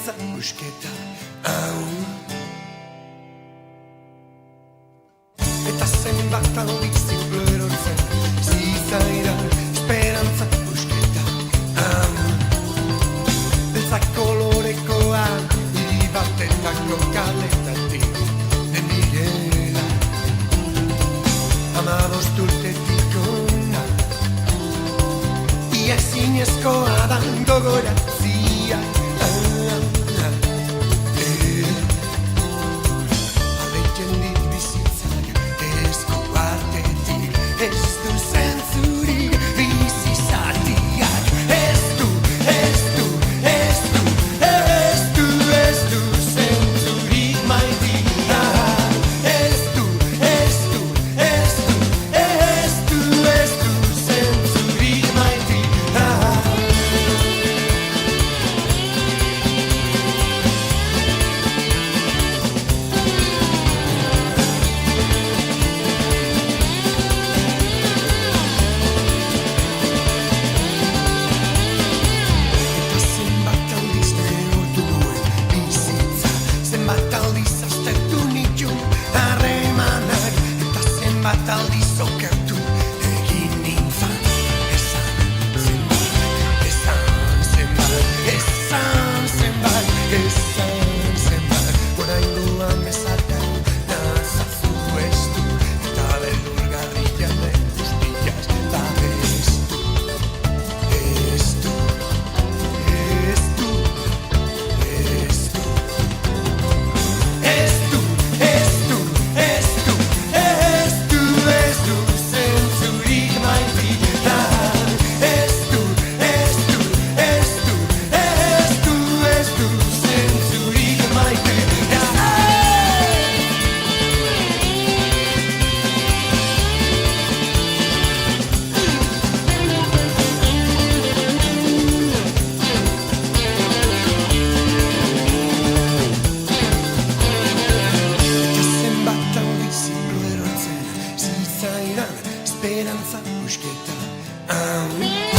esperantza busketa hau. Eta zenbat aldiz zirklo erortzen zitzaidan esperantza busketa hau. Beltzak kolorekoa hiri batetako kaletatik nendirela. 15 urtetik ona ia ezinezkoa da gogoratzia. Aleiten dit bizitzak esku artetik, ez du zentzurik bizi zatiak. Ez du zentzurik maitea. Ez du zentzurik maitea. Zenbat aldiz neurtu nuen bizitza, zenbat aldiz aztertu nituen harremanak, eta zenbat aldiz okertu egin nintzan. Esan zenbat, oraingoan bezarkau nazazu estu, eta beldurgarria den guztiaz babestu. Zentzurik maitea. Ez du zentzurik maitea. Eta zenbat aldiz zirklo erortzen zitzaidan esperantza busketa hau.